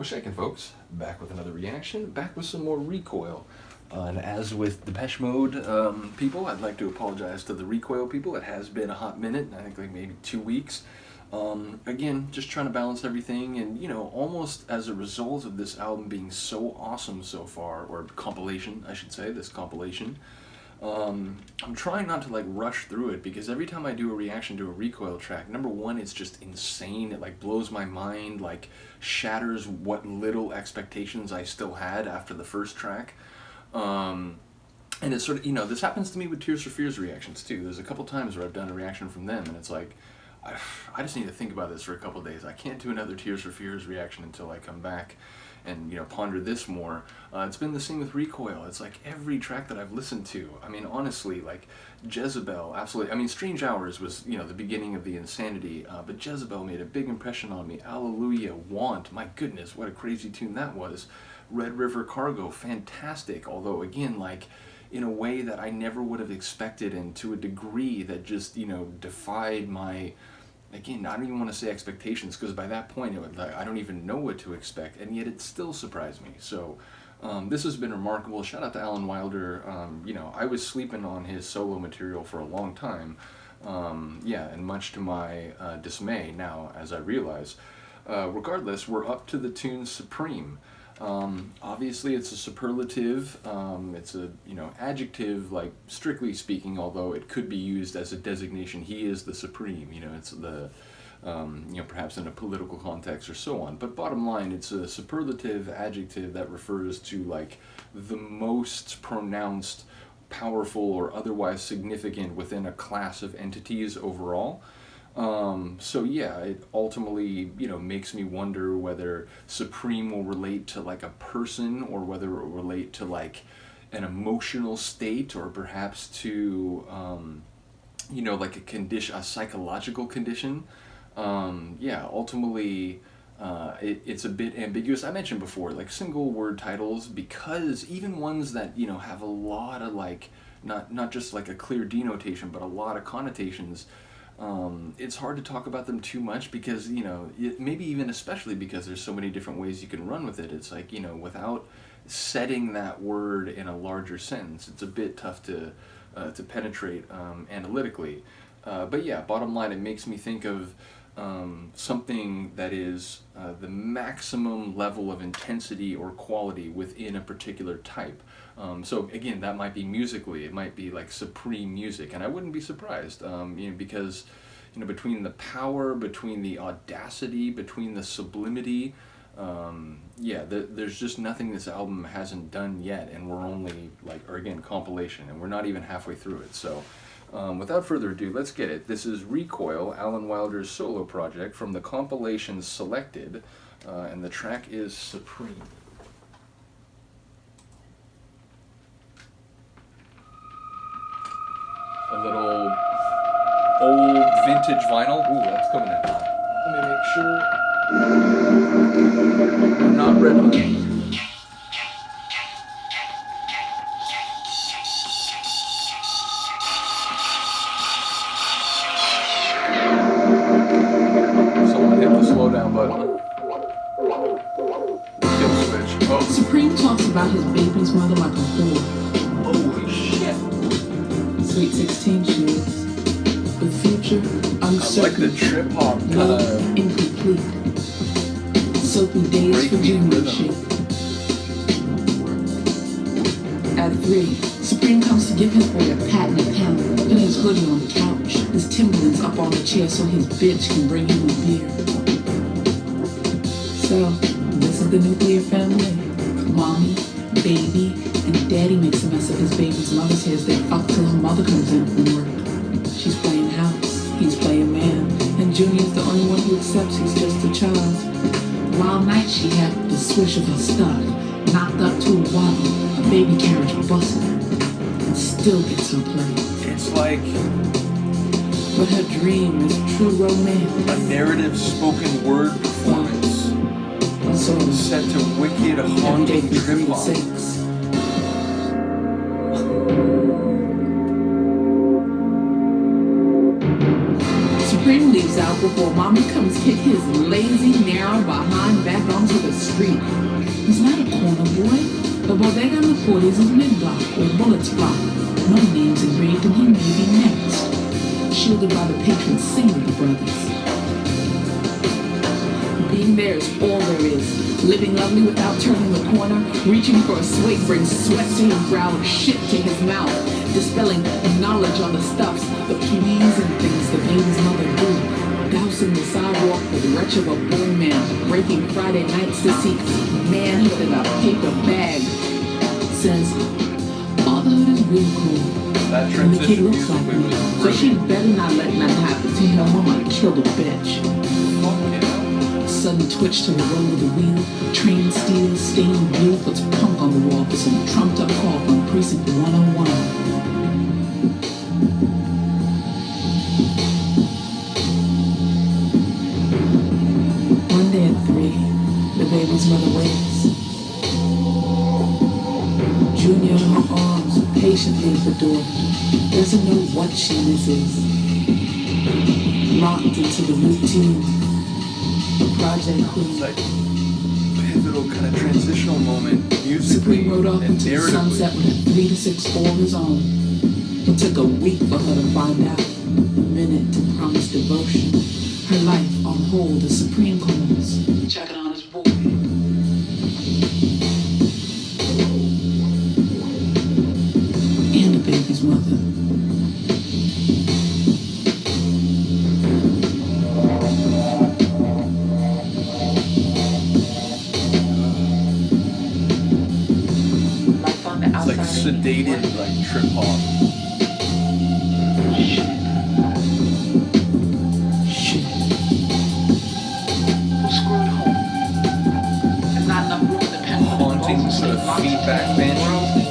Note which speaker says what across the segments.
Speaker 1: What's shaking, folks? Back with another reaction, back with some more Recoil. And as with Depeche Mode people, I'd like to apologize to the Recoil people. It has been a hot minute, I think like maybe 2 weeks. Again, just trying to balance everything, and you know, almost as a result of this album being so awesome so far, or compilation, I should say, this compilation, I'm trying not to like rush through it, because every time I do a reaction to a Recoil track, number one, it's just insane. It like blows my mind, like shatters what little expectations I still had after the first track. And it's sort of, you know, this happens to me with Tears for Fears reactions too. There's a couple times where I've done a reaction from them and it's like, I just need to think about this for a couple days. I can't do another Tears for Fears reaction until I come back and, you know, ponder this more. It's been the same with Recoil. It's like every track that I've listened to, I mean, honestly, like Jezebel, absolutely. I mean, Strange Hours was, you know, the beginning of the insanity, but Jezebel made a big impression on me. Alleluia, Want, my goodness, what a crazy tune that was. Red River Cargo, fantastic, although again, like, in a way that I never would have expected, and to a degree that just, you know, defied my, again, I don't even want to say expectations, because by that point, it would, like, I don't even know what to expect, and yet it still surprised me. So this has been remarkable. Shout out to Alan Wilder. You know, I was sleeping on his solo material for a long time, yeah, and much to my dismay now, as I realize. Regardless, we're up to the tune Supreme. Obviously it's a superlative, it's a, you know, adjective, like, strictly speaking, although it could be used as a designation. He is the supreme, you know, it's the, you know, perhaps in a political context or so on. But bottom line, it's a superlative adjective that refers to, like, the most pronounced, powerful, or otherwise significant within a class of entities overall. So yeah, it ultimately, you know, makes me wonder whether supreme will relate to like a person, or whether it will relate to like an emotional state, or perhaps to, you know, like a condition, a psychological condition. Yeah, ultimately, it's a bit ambiguous. I mentioned before, like single word titles, because even ones that, you know, have a lot of like, not just like a clear denotation, but a lot of connotations, it's hard to talk about them too much, because, you know, maybe even especially because there's so many different ways you can run with it. It's like, you know, without setting that word in a larger sentence, it's a bit tough to penetrate analytically. But yeah, bottom line, it makes me think of something that is the maximum level of intensity or quality within a particular type. So again, that might be musically, it might be like supreme music, and I wouldn't be surprised, you know, because, you know, between the power, between the audacity, between the sublimity, yeah, there's just nothing this album hasn't done yet, and we're only like, or again, compilation, and we're not even halfway through it. So without further ado, let's get it. This is Recoil, Alan Wilder's solo project from the compilation Selected, and the track is Supreme. A little old vintage vinyl. Ooh, that's coming in hot. Let me make sure we're not redlining. Someone hit the slow down button. Kill switch. Oh.
Speaker 2: Supreme talks about his baby's mother like a whore.
Speaker 1: Holy shit.
Speaker 2: Sweet 16 she is. The future uncertain.
Speaker 1: I like the trip hop kind
Speaker 2: Love
Speaker 1: of
Speaker 2: incomplete. Soapy days for dreaming shape. At 3, Supreme comes to give his boy a pat in the pound, putting his hoodie on the couch, his Timberlands up on the chair so his bitch can bring him a beer. So, this is the nuclear family. Mommy, baby, and daddy makes a mess of his baby's mother's hair as they fuck till her mother comes in from work. She's playing house, he's playing man, and Junior's the only one who accepts he's just a child. Wild night she had the swish of her stuff, knocked up to a waddle, a baby carriage busted, and still gets her play.
Speaker 1: It's like
Speaker 2: But her dream is true romance.
Speaker 1: a narrative spoken word performance
Speaker 2: So
Speaker 1: set to wicked haunting trip hop.
Speaker 2: Supreme leaves out before Mommy comes kick his lazy, narrow behind back onto the street. He's not a corner boy. The bodega in the 40s is mid-block, where bullets fly. No names engraved, and he may be next. Shielded by the patron saint of the brothers. Being there is all there is. Living lovely without turning the corner. Reaching for a swig brings sweat to his brow and shit to his mouth. Dispelling knowledge on the stuffs, the pleasing things the baby's mother do. Dousing the sidewalk with the wretch of a boy man. Breaking Friday nights to seek manhood in a paper bag. Says, fatherhood is real cool.
Speaker 1: That
Speaker 2: And the kid
Speaker 1: transition
Speaker 2: looks like
Speaker 1: musically
Speaker 2: me.
Speaker 1: was
Speaker 2: So she better not let nothing happen to him. I'm gonna kill the bitch. Sudden twitch to the roll of the wheel. Train steals, stained blue, puts punk on the wall for some trumped up call from precinct 101. One day at 3, the baby's mother waits. Junior in her arms, patiently at the door. Doesn't know what she misses. Locked into the routine. A project
Speaker 1: It's
Speaker 2: queen.
Speaker 1: like pivotal kind of transitional moment musically
Speaker 2: Supreme rode off
Speaker 1: and
Speaker 2: into the sunset
Speaker 1: narratively.
Speaker 2: with a 3 to 6 4 of his own. It took a week for her to find out. A minute to promise devotion. Her life on hold, the Supreme calls. Checking on his boy. And the baby's mother. Life on the
Speaker 1: It's
Speaker 2: outside.
Speaker 1: like sedated, like trip hop.
Speaker 2: Shit. We're screwed home. There's not enough room to pen for
Speaker 1: Haunting sort of feedback banshee.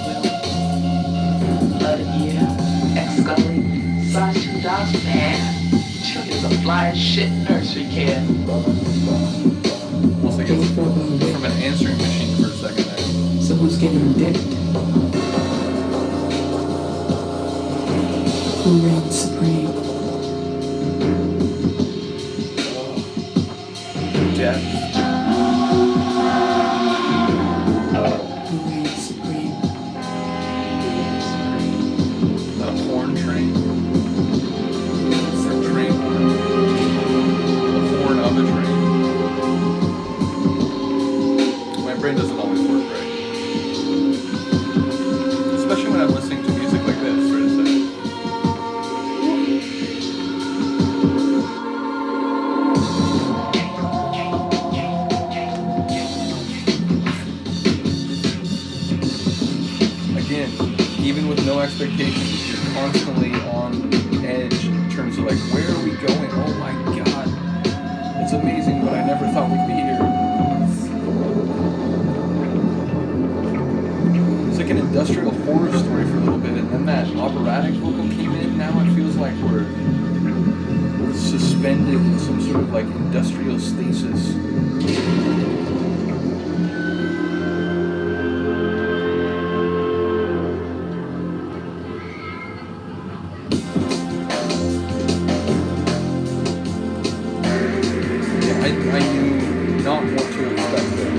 Speaker 2: Yeah. Ex-Scully. Size 2 dogs, man. Children's a fly as shit nursery kid.
Speaker 1: Almost like it's from an answering machine for a second there.
Speaker 2: So who's getting dicked? Who reigns supreme?
Speaker 1: Death.
Speaker 2: Who reigns supreme?
Speaker 1: Is that a horn train? Or a train horn? The horn of a train. My brain doesn't always work right. Especially when I'm listening to music like this, right? Again, even with no expectations, you're constantly on edge in terms of like, where are we going? Oh my god, it's amazing, but I never thought we'd be here. It's like an industrial horror story for a little bit, and then that operatic vocal came in. Now it feels like we're suspended in some sort of like industrial stasis. I do not want to expect it.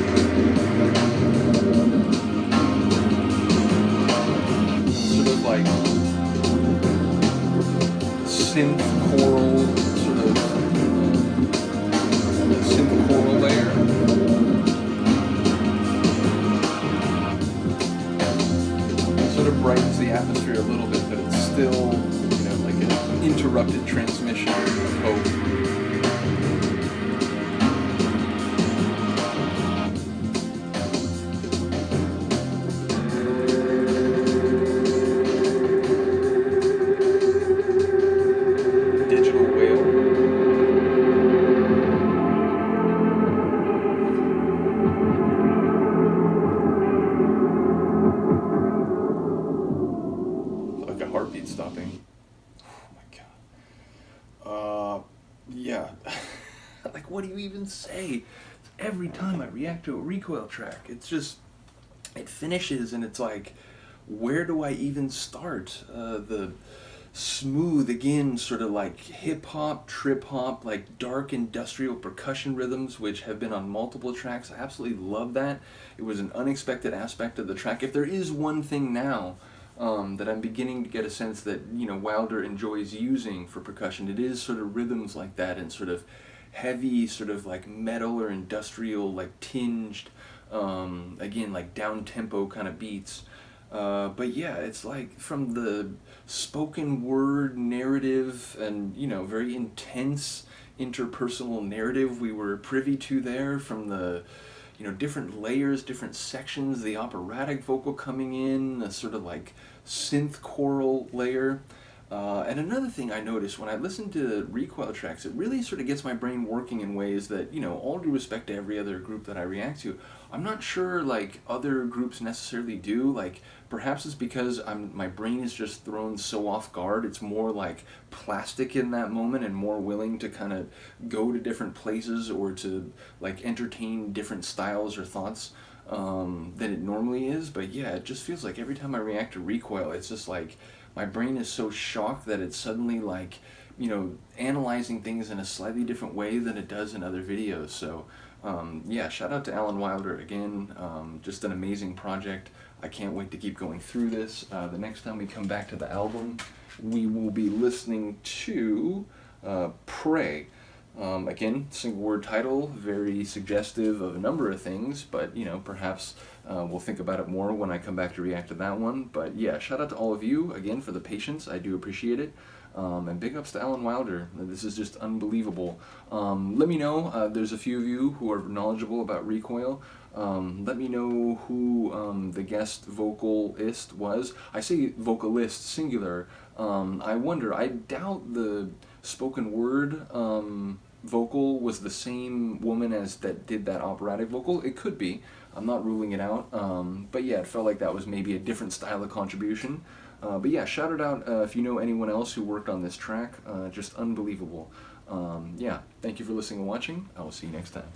Speaker 1: Sort of like synth choral, sort of synth choral layer. It sort of brightens the atmosphere a little bit, but it's still, like an interrupted transmission of hope. Digital whale. Like a heartbeat stopping. Oh my god. Yeah. Like, what do you even say? Every time I react to a Recoil track, it's just, it finishes and it's like, where do I even start? smooth, again, sort of like hip hop, trip hop, like dark industrial percussion rhythms, which have been on multiple tracks. I absolutely love that. It was an unexpected aspect of the track. If there is one thing now that I'm beginning to get a sense that, you know, Wilder enjoys using for percussion, it is sort of rhythms like that, and sort of heavy, sort of like metal or industrial, like tinged, again, like down tempo kind of beats. But yeah, it's like from the spoken word narrative and, you know, very intense interpersonal narrative we were privy to there, from the, you know, different layers, different sections, the operatic vocal coming in, a sort of like synth choral layer. And another thing I noticed when I listen to Recoil tracks, it really sort of gets my brain working in ways that, you know, all due respect to every other group that I react to, I'm not sure like other groups necessarily do. Like perhaps it's because my brain is just thrown so off guard. It's more like plastic in that moment and more willing to kind of go to different places or to like entertain different styles or thoughts than it normally is. But yeah, it just feels like every time I react to Recoil, it's just like my brain is so shocked that it's suddenly like, you know, analyzing things in a slightly different way than it does in other videos. So yeah, shout out to Alan Wilder again. Just an amazing project. I can't wait to keep going through this. The next time we come back to the album, we will be listening to Pray. Again, single word title, very suggestive of a number of things, but, you know, perhaps we'll think about it more when I come back to react to that one. But yeah, shout out to all of you again for the patience. I do appreciate it. And big ups to Alan Wilder. This is just unbelievable. Let me know, there's a few of you who are knowledgeable about Recoil. Let me know who the guest vocalist was. I say vocalist singular. I wonder, I doubt the spoken word vocal was the same woman as that did that operatic vocal. It could be. I'm not ruling it out. But yeah, it felt like that was maybe a different style of contribution. But yeah, shout it out if you know anyone else who worked on this track. Just unbelievable. Yeah, thank you for listening and watching. I will see you next time.